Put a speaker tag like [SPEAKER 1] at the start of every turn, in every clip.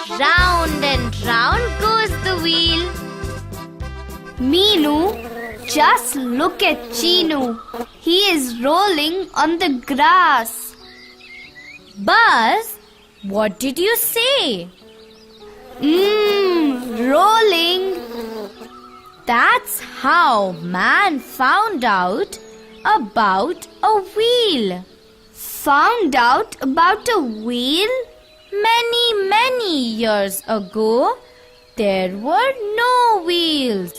[SPEAKER 1] Round and round goes the wheel.
[SPEAKER 2] Meenu, just look at Chinu. He is rolling on the grass.
[SPEAKER 1] Buzz, what did you say?
[SPEAKER 2] Rolling.
[SPEAKER 1] That's how man found out about a wheel.
[SPEAKER 2] Found out about a wheel?
[SPEAKER 1] Many years ago, there were no wheels.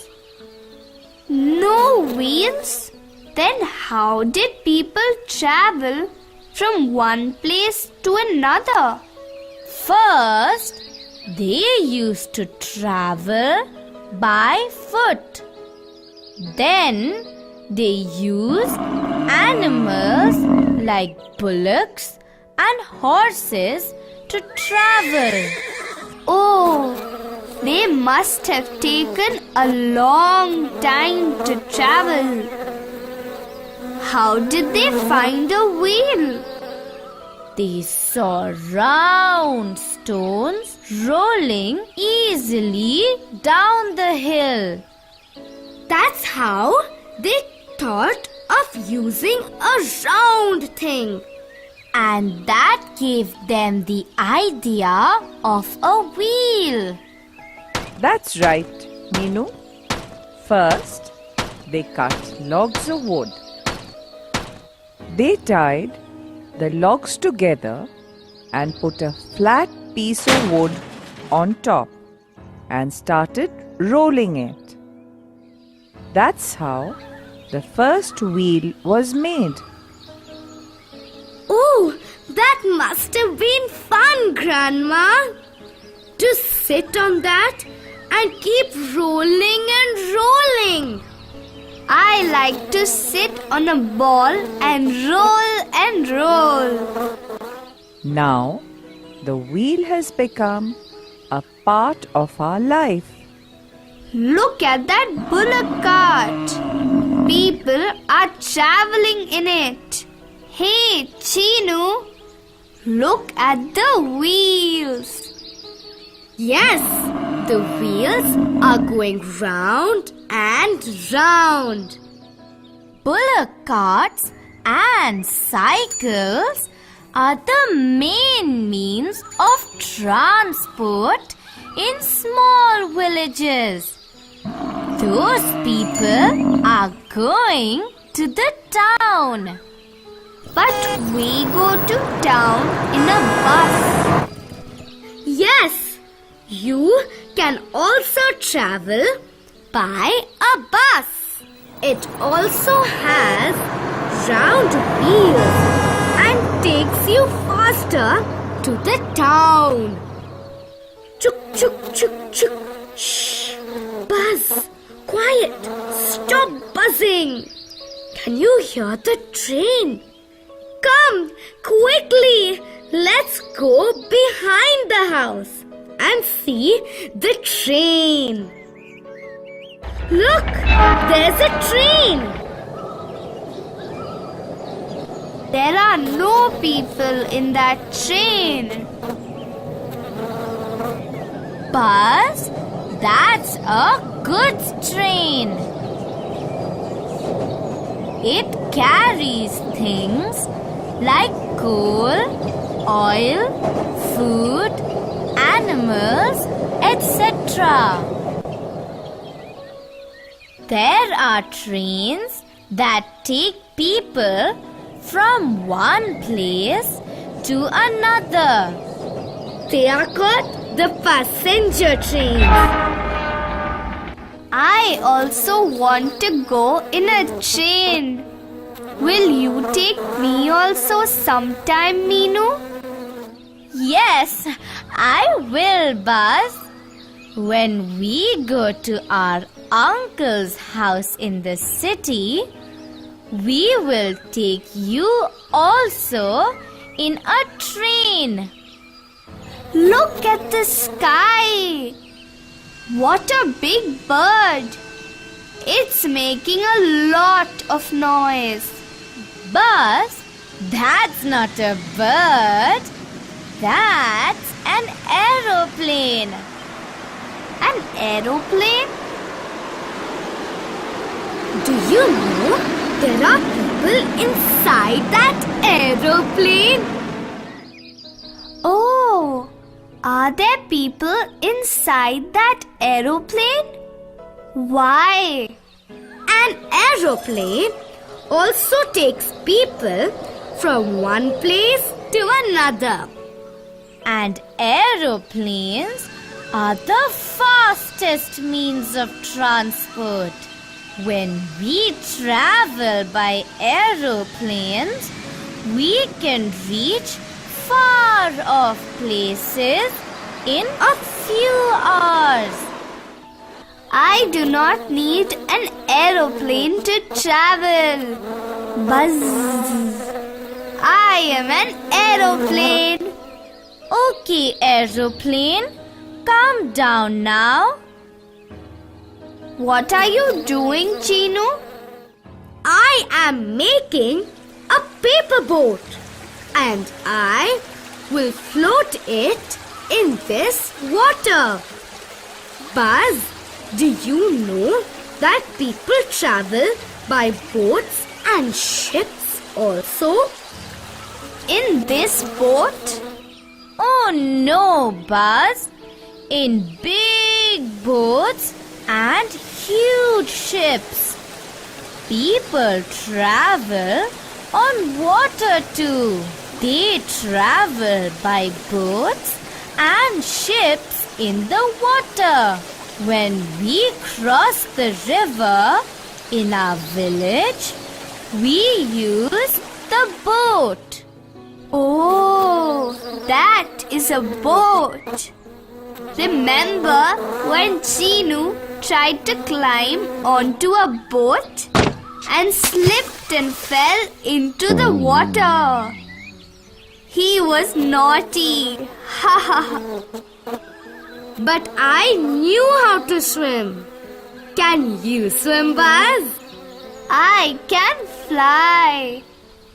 [SPEAKER 2] No wheels? Then how did people travel from one place to another?
[SPEAKER 1] First, they used to travel by foot. Then, they used animals like bullocks and horses to travel.
[SPEAKER 2] Oh, they must have taken a long time to travel. How did they find a wheel?
[SPEAKER 1] They saw round stones rolling easily down the hill.
[SPEAKER 2] That's how they thought of using a round thing.
[SPEAKER 1] And that gave them the idea of a wheel.
[SPEAKER 3] That's right, Meenu. First, they cut logs of wood. They tied the logs together and put a flat piece of wood on top and started rolling it. That's how the first wheel was made.
[SPEAKER 2] Oh, that must have been fun, Grandma. To sit on that and keep rolling and rolling. I like to sit on a ball and roll.
[SPEAKER 3] Now, the wheel has become a part of our life.
[SPEAKER 2] Look at that bullock cart. People are traveling in it. Hey, Chinu, look at the wheels. Yes, the wheels are going round and round.
[SPEAKER 1] Bullock carts and cycles are the main means of transport in small villages. Those people are going to the town.
[SPEAKER 2] But we go to town in a bus. Yes, you can also travel by a bus. It also has round wheels and takes you faster to the town. Chuk chuk chuk chuk. Shh. Buzz. Quiet. Stop buzzing. Can you hear the train? Come, quickly. Let's go behind the house and see the train. Look, there's a train. There are no people in that train.
[SPEAKER 1] Buzz, that's a goods train. It carries things like coal, oil, food, animals, etc. There are trains that take people from one place to another.
[SPEAKER 2] They are called the passenger trains. I also want to go in a train. Will you take me also sometime, Meenu?
[SPEAKER 1] Yes, I will, Buzz. When we go to our uncle's house in the city, we will take you also in a train.
[SPEAKER 2] Look at the sky. What a big bird. It's making a lot of noise.
[SPEAKER 1] Buzz, that's not a bird. That's an aeroplane. aeroplane.
[SPEAKER 2] An aeroplane? Do you know there are people inside that aeroplane? Oh, are there people inside that aeroplane? Why? An aeroplane also takes people from one place to another.
[SPEAKER 1] And aeroplanes are the fastest means of transport. When we travel by aeroplanes, we can reach far off places in a few hours.
[SPEAKER 2] I do not need an aeroplane to travel. Buzz. I am an aeroplane.
[SPEAKER 1] Okay, aeroplane, calm down now.
[SPEAKER 2] What are you doing, Chinu? I am making a paper boat and I will float it in this water. Buzz, do you know that people travel by boats and ships also? In this boat?
[SPEAKER 1] Oh no, Buzz. In big boats and huge ships. People travel on water too. They travel by boats and ships in the water. When we cross the river in our village, we use the boat.
[SPEAKER 2] Oh, that is a boat. Remember when Chinu tried to climb onto a boat and slipped and fell into the water? He was naughty. Ha ha ha. But I knew how to swim. Can you swim, Buzz? I can fly.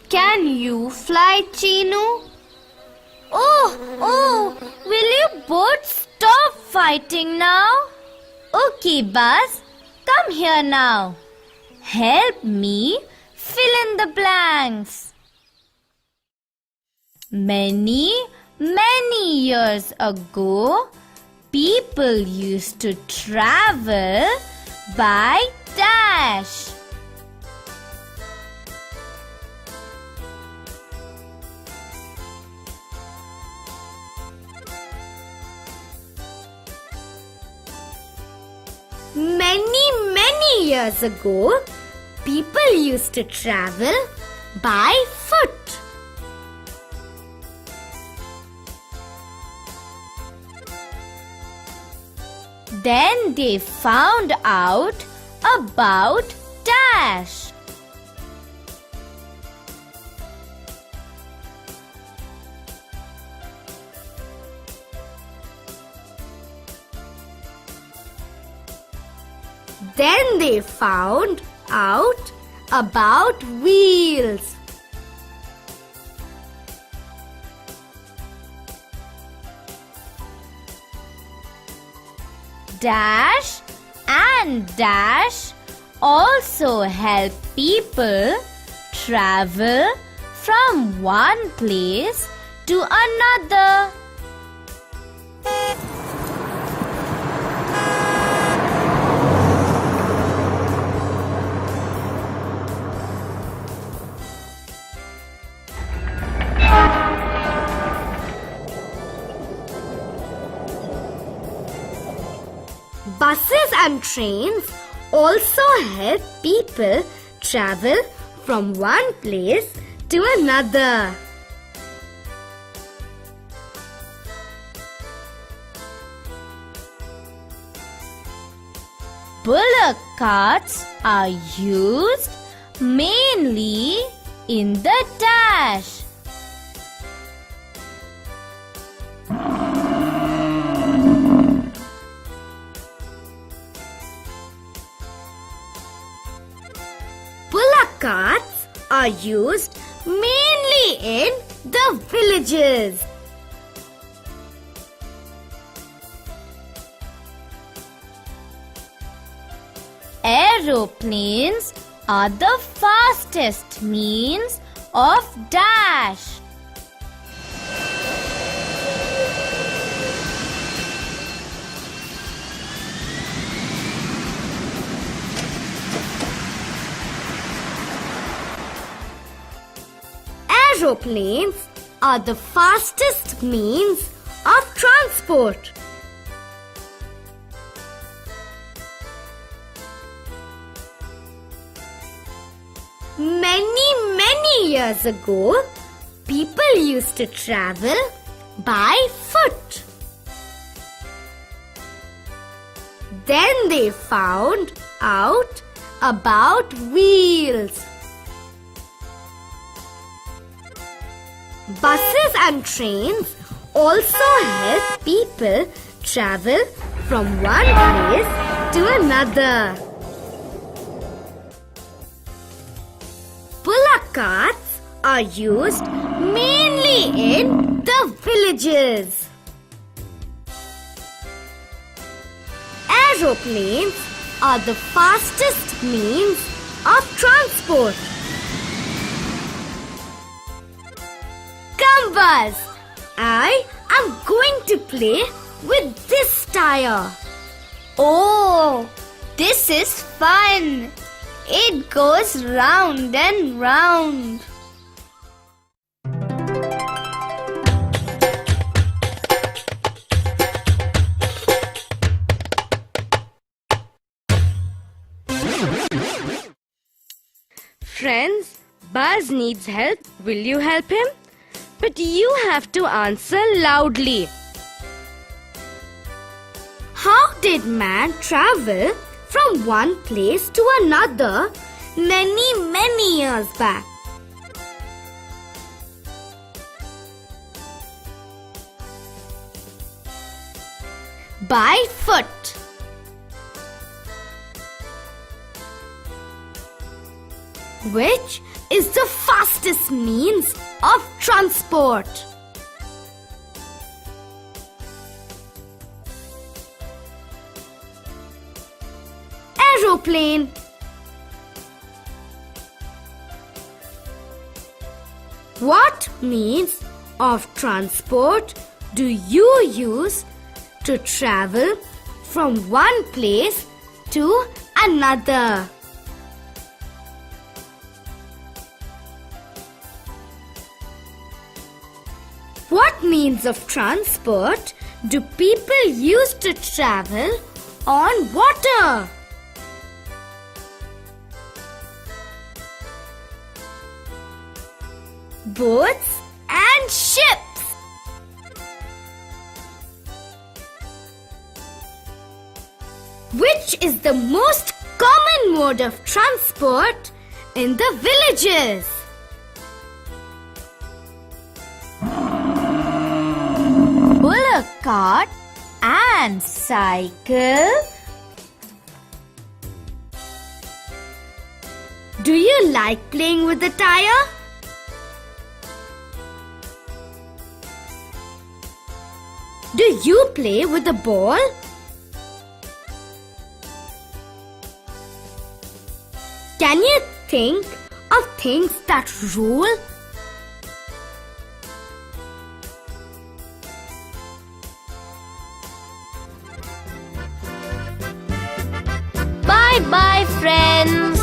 [SPEAKER 2] Can you fly, Chinu?
[SPEAKER 1] Oh, will you both stop fighting now? Okay, Buzz, come here now. Help me fill in the blanks. Many years ago, people used to travel by dash.
[SPEAKER 2] Many years ago, people used to travel by foot.
[SPEAKER 1] Then they found out about dash.
[SPEAKER 2] Then they found out about wheels.
[SPEAKER 1] Dash and dash also help people travel from one place to another.
[SPEAKER 2] Buses and trains also help people travel from one place to another.
[SPEAKER 1] Bullock carts are used mainly in the dash.
[SPEAKER 2] Bullock carts are used mainly in the villages.
[SPEAKER 1] Aeroplanes are the fastest means of dash.
[SPEAKER 2] Aeroplanes are the fastest means of transport. Many years ago, people used to travel by foot. Then they found out about wheels. Buses and trains also help people travel from one place to another. Bullock carts are used mainly in the villages. Aeroplanes are the fastest means of transport. Come, Buzz, I am going to play with this tire.
[SPEAKER 1] Oh, this is fun. It goes round and round.
[SPEAKER 2] Friends, Buzz needs help. Will you help him? But you have to answer loudly. How did man travel from one place to another many years back? By foot. Which is the fastest means of transport? Aeroplane. What means of transport do you use to travel from one place to another? What means of transport do people use to travel on water? Boats and ships. Which is the most common mode of transport in the villages?
[SPEAKER 1] Bullock cart and cycle.
[SPEAKER 2] Do you like playing with the tire? Do you play with the ball? Can you think of things that roll?
[SPEAKER 1] Bye bye, friends.